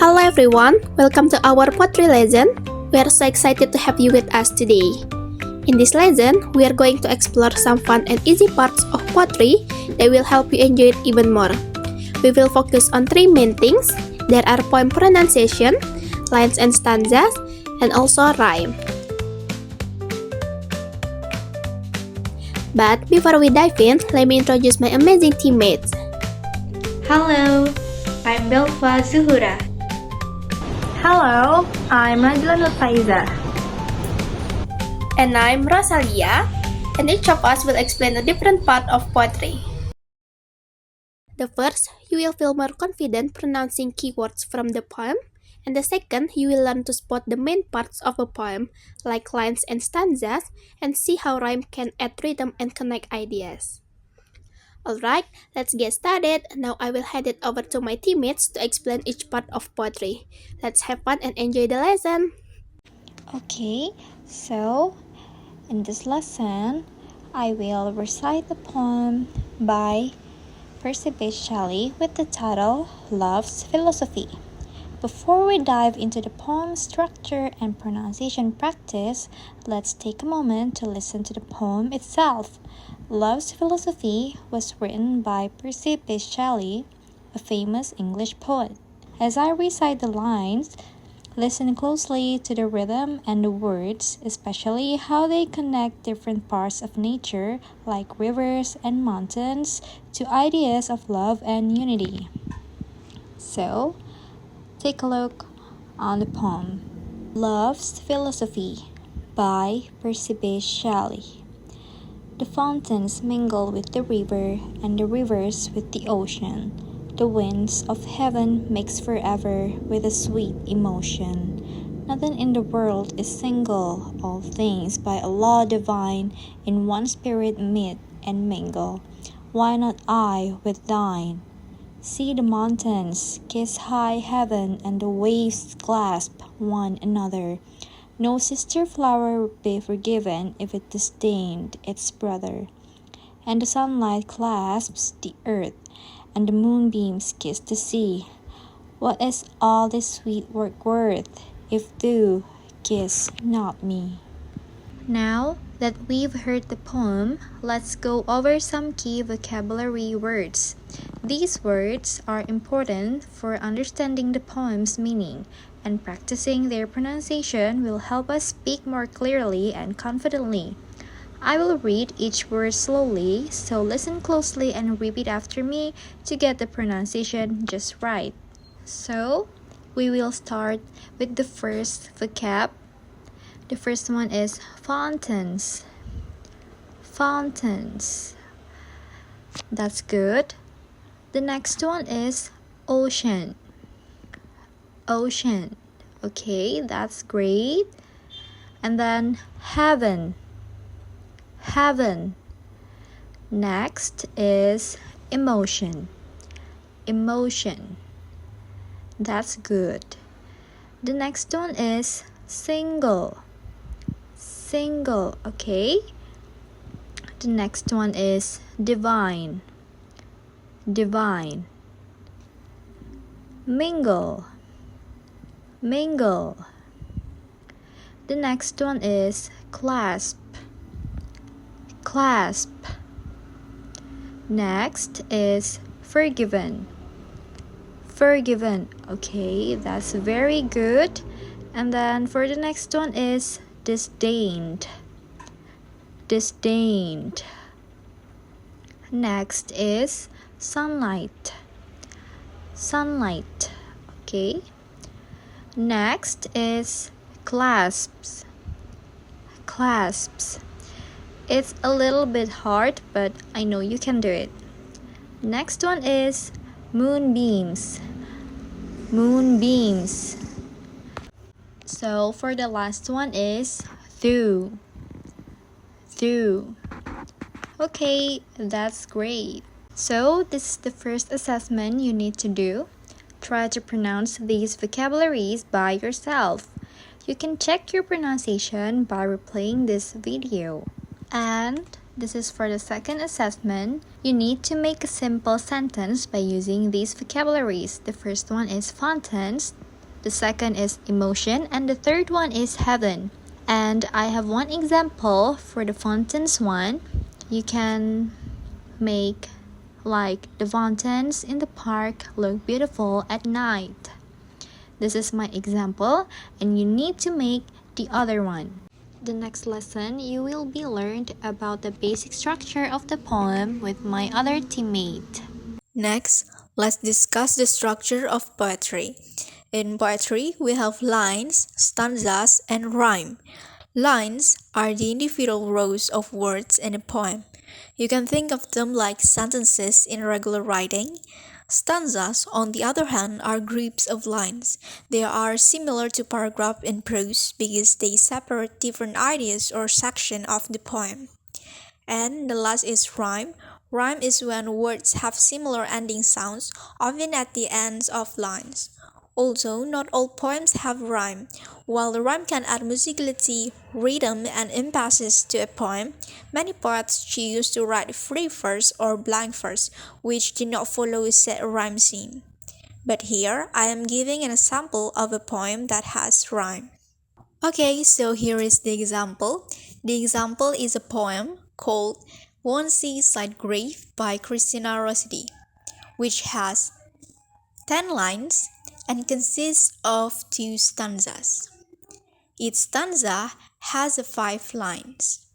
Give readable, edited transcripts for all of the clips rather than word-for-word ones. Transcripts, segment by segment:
Hello everyone, welcome to our poetry lesson. We are so excited to have you with us today. In this lesson, we are going to explore some fun and easy parts of poetry that will help you enjoy it even more. We will focus on three main things. There are poem pronunciation, lines and stanzas, and also rhyme. But before we dive in, let me introduce my amazing teammates. Hello, I'm Belva Zuhura. Hello, I'm Najla Nur Faiza. And I'm Rosalia, and each of us will explain a different part of poetry. The first, you will feel more confident pronouncing keywords from the poem, and the second, you will learn to spot the main parts of a poem, like lines and stanzas, and see how rhyme can add rhythm and connect ideas. Alright, let's get started. Now I will hand it over to my teammates to explain each part of poetry. Let's have fun and enjoy the lesson. Okay, so in this lesson, I will recite the poem by M.Pd Shelley with the title Love's Philosophy. Before we dive into the poem structure and pronunciation practice, let's take a moment to listen to the poem itself. Love's Philosophy was written by M.Pd Shelley, a famous English poet. As I recite the lines, listen closely to the rhythm and the words, especially how they connect different parts of nature, like rivers and mountains, to ideas of love and unity. So, take a look on the poem. Love's Philosophy by M.Pd Shelley. The fountains mingle with the river, and the rivers with the ocean. The winds of heaven mix forever with a sweet emotion. Nothing in the world is single, all things by a law divine in one spirit meet and mingle. Why not I with thine? See the mountains kiss high heaven, and the waves clasp one another. No sister flower be forgiven if it disdained its brother. And the sunlight clasps the earth, and the moonbeams kiss the sea. What is all this sweet work worth, if thou kiss not me? Now that we've heard the poem, let's go over some key vocabulary words. These words are important for understanding the poem's meaning, and practicing their pronunciation will help us speak more clearly and confidently. I will read each word slowly, so listen closely and repeat after me to get the pronunciation just right. So, we will start with the first vocab. The first one is fountains. Fountains. That's good. The next one is ocean. Ocean. Okay, that's great. And then heaven. Heaven. Next is emotion. Emotion. That's good. The next one is single. Single. Okay. The next one is divine. Divine. Mingle. Mingle. The next one is clasp. Clasp. Next is forgiven. Forgiven. Okay, that's very good. And then for the next one is disdained. Disdained. Next is sunlight. Sunlight. Okay. Next is clasps. Clasps. It's a little bit hard, but I know you can do it. Next one is moonbeams. Moonbeams. So for the last one is through. Through. Okay, that's great. So this is the first assessment you need to do. Try to pronounce these vocabularies by yourself. You can check your pronunciation by replaying this video. And this is for the second assessment. You need to make a simple sentence by using these vocabularies. The first one is fountains. The second one is ocean. The third one is divine. And the fourth one is simple sentence by using these vocabularies. The first one is fountains. the second is emotion, and the third one is heaven. And I have one example for the fountains one. You can make like the fountains in the park look beautiful at night. This is my example, and you need to make the other one. The next lesson, you will be learned about the basic structure of the poem with my other teammate. Next, let's discuss the structure of poetry. In poetry, we have lines, stanzas, and rhyme. Lines are the individual rows of words in a poem. You can think of them like sentences in regular writing. Stanzas, on the other hand, are groups of lines. They are similar to paragraph in prose because they separate different ideas or sections of the poem. And the last is rhyme. Rhyme is when words have similar ending sounds, often at the ends of lines. Also, not all poems have rhyme. While the rhyme can add musicality, rhythm, and emphasis to a poem, many poets choose to write free verse or blank verse, which do not follow a set rhyme scheme. But here, I am giving an example of a poem that has rhyme. Okay, so here is the example. The example is a poem called One Seaside Grave by Christina Rossetti, which has 10 lines and consists of 2 stanzas. Each stanza has 5 lines.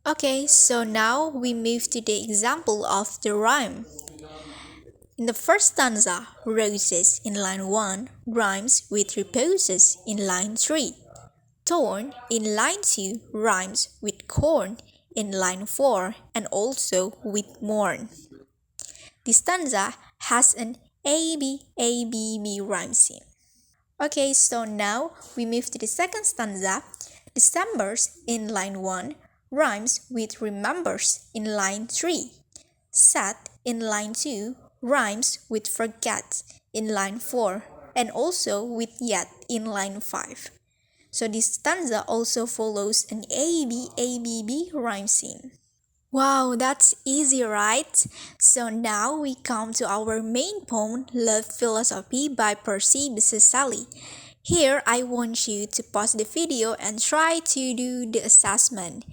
Okay, so now we move to the example of the rhyme. In the first stanza, roses in line 1 rhymes with reposes in line 3. Thorn in line 2 rhymes with corn in line 4 and also with morn. The stanza has an A-B rhyme scheme. Okay, so now we move to the second stanza. Decembers in line 1 rhymes with remembers in line 3. Sad in line 2 rhymes with forget in line 4 and also with yet in line 5. So this stanza also follows an A-B rhyme scheme. Wow, that's easy, right? So now we come to our main poem, Love Philosophy by Percy Bysshe Shelley. Here, I want you to pause the video and try to do the assessment.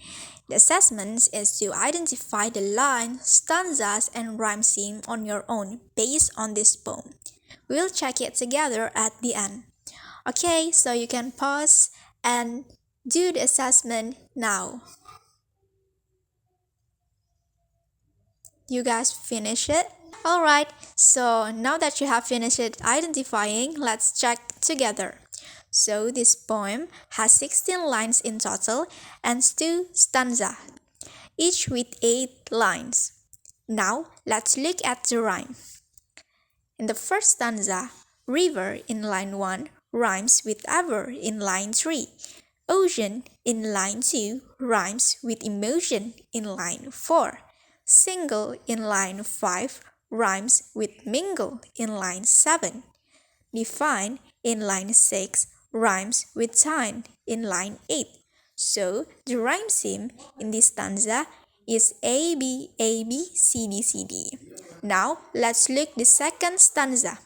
The assessment is to identify the line, stanzas, and rhyme scheme on your own based on this poem. We'll check it together at the end. Okay, so you can pause and do the assessment now. You guys finish it? Alright, so now that you have finished it identifying, let's check together. So this poem has 16 lines in total and 2 stanzas, each with 8 lines. Now let's look at the rhyme. In the first stanza, river in line 1 rhymes with ever in line 3. Ocean in line 2 rhymes with emotion in line 4. Single in line 5 rhymes with mingle in line 7. Define in line 6 rhymes with time in line 8. So the rhyme scheme in this stanza is A-B, C-D. Now let's look the second stanza.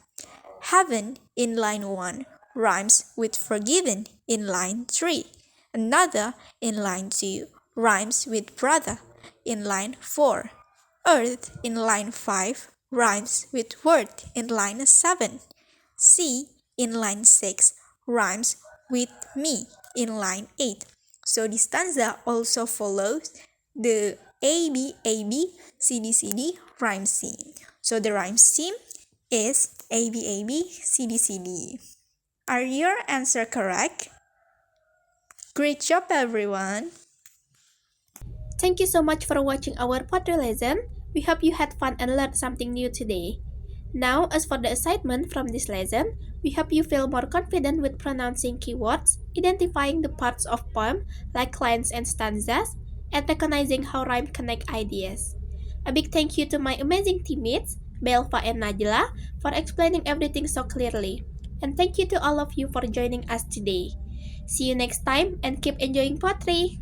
Heaven in line 1 rhymes with forgiven in line 3. Another in line 2 rhymes with brother in line 4. Earth in line 5 rhymes with word in line 7. Sea in line 6 rhymes with me in line 8. So the stanza also follows the A-B, C-D rhyme scheme. So the rhyme scheme is A-B, C-D. Are your answer correct? Great job, everyone! Thank you so much for watching our poetry lesson. We hope you had fun and learned something new today. Now, as for the assignment from this lesson, we hope you feel more confident with pronouncing keywords, identifying the parts of poem like lines and stanzas, and recognizing how rhyme connect ideas. A big thank you to my amazing teammates, Belva and Najla, for explaining everything so clearly. And thank you to all of you for joining us today. See you next time and keep enjoying poetry!